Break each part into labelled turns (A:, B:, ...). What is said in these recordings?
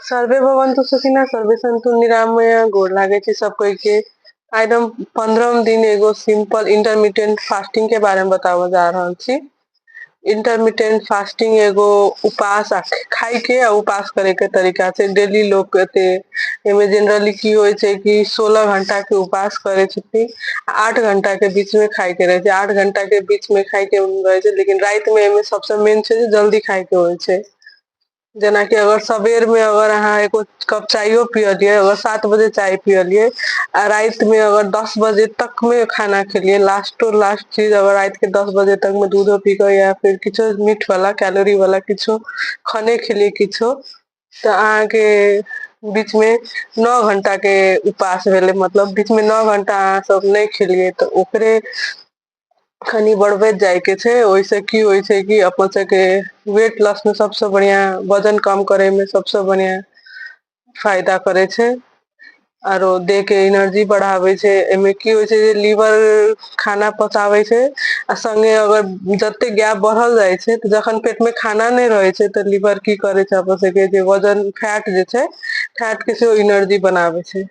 A: Survey भवन्तु सुखिनः survey सन्तु निरामया। गोड़ लागे छी सब कोई के। आज हम 15 दिन एगो सिंपल इंटरमिटेंट फास्टिंग के बारे में बतावे जा रहल छी। इंटरमिटेंट फास्टिंग एगो उपास खाई के आ उपास करे के तरीका छै। डेली लोग के एमे जनरली की होय छै कि 16 घंटा के उपास करे छथिन, 8 घंटा के बीच में खाए के रहे छै। 8 घंटा के बीच में खाए के रहे छै, लेकिन रात में एमे सबसे मेन छै जे जल्दी खाए के होय छै। जेना कि अगर सबेर में अगर अहाँ एगो कप चायो पियलियै, अगर 7 बजे चाय पियलियै आ रात में अगर 10 बजे तक में खाना खेलियै, लास्टो लास्ट चीज अगर रात के 10 बजे तक में दूधो पी के या फिर किछो मीठ वाला कैलोरी वाला किछो खाने खेलियै किछो, तो अहाँ के बीच में 9 घंटा के उपास भेलै। मतलब बीच में 9 घंटा अहाँ सब नहीं खेलियै तो ओकरे खनी बढ़बैत जाय के छै। ओइसे की होय छै कि अपन सबके वेट लॉस में सबसे बढ़िया, वजन कम करे में सबसे बढ़िया फायदा करे छै आरो देह के एनर्जी बढ़ावे छै। एमे की होय छै जे लीवर खाना पचावे छै आ संगे अगर जते गैप बढ़ल जाय छै तो जखन पेट में खाना नहीं रहे छै तो लीवर की करे छै अपन सबके जे वजन फैट जे छै, फैट के सेहो एनर्जी बनावे छै।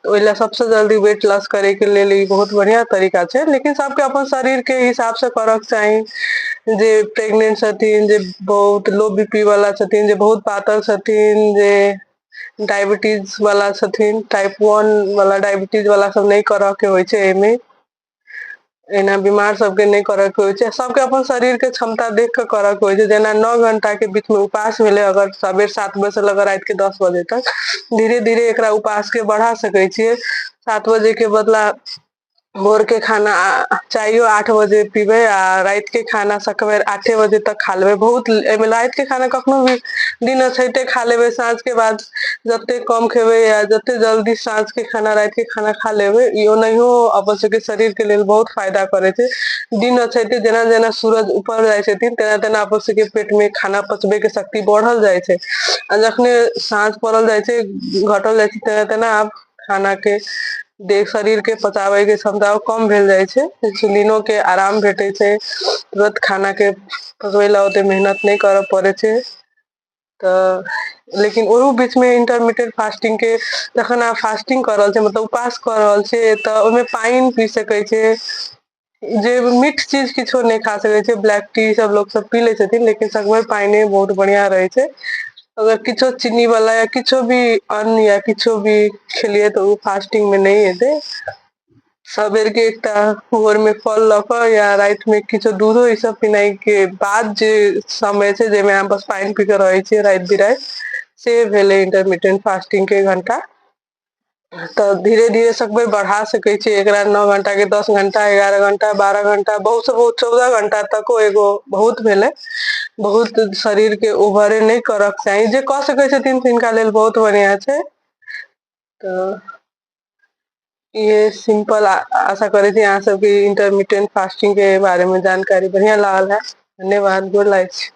A: ओइ ला सबसे जल्दी वेट लॉस करे के लेल ई बहुत बढ़िया तरीका छै, लेकिन सबके अपन शरीर के हिसाब से करऽ के चाही। जे प्रेग्नेंट छथिन, जे बहुत लो बीपी वाला छथिन, जे बहुत पातर छथिन, जे डायबिटीज वाला छथिन, टाइप 1 वाला डायबिटीज वाला सब नहीं करऽ के होय छै। एमे एना बीमार सबके नहीं करऽ के होय छै। सबके अपन शरीर के क्षमता देख के करऽ के होय छै। जेना 9 घंटा के बीच में उपास भेलै, अगर सबेर 7 बजे से लेकर रात के 10 बजे तक, धीरे-धीरे एकरा उपास के बढ़ा सकै छियै। 7 बजे के बदला भोर के खाना चायो 8 बजे पीबै आ रात के खाना सकबेर 8 बजे तक खा लेबै। बहुत एमे रात के खाना कखनो भी दिन अछैते खा लेबै, साँझ के बाद जते कम खेबै या जते जल्दी साँझ के खाना रात के खाना खा लेबै, ई ओनाहियो अपन सबके शरीर के लेल बहुत फायदा करे छै। दिन अछैते जेना-जेना सूरज ऊपर जाय छथिन तेना-तेना अपन सबके पेट में खाना पचबे के शक्ति बढ़ल जाय छै आ जखने साँझ पड़ल जाय छै, घटल जाय छै, तेना-तेना आब खाना के देह शरीर के पचावे के क्षमता कम भेल जाय छै। इंसुलिनो के आराम भेटे छै, तुरंत खाना के पचबै ला ओते मेहनत नहीं करऽ पड़े छै। लेकिन ओहू बीच में इंटरमिटेंट फास्टिंग के जखन अहाँ फास्टिंग कर रहल छियै, मतलब उपास कर रहल छियै, तऽ ओहिमे पानी पी सकै छियै। जे मीठ चीज किछो नहीं खा सकै छै, ब्लैक टी सब लोग सब पी ले छथिन, लेकिन सकभर पानी बहुत बढ़िया रहे छै। अगर किछो चीनी वाला या किछो भी अन्न या किछो भी खेलियै तो उ फास्टिंग में नहीं एतै। सबेर के एकटा भोर में फल लऽ कऽ या रात में किछो दूधो ई सब पिनाइ के बाद जे समय छै जेमे अहाँ बस पानी पी के रहै छियै रात बिरात, से भेलै इंटरमिटेंट फास्टिंग के घंटा। तऽ धीरे-धीरे सकबे बढ़ा सकै छियै एकरा। 9 घंटा के 10 घंटा, 11 घंटा, 12 घंटा, बहुत से बहुत 14 घंटा तको एगो बहुत भेलै। बहुत शरीर के ओभरे नहीं करऽ के चाही, जे कऽ सकै छथिन तिनका लेल बहुत बढ़िया छै। तऽ ये सिंपल आशा करे छी अहाँ सबके इंटरमिटेंट फास्टिंग के बारे में जानकारी बढ़िया लागल है। धन्यवाद, गोर लागै छी।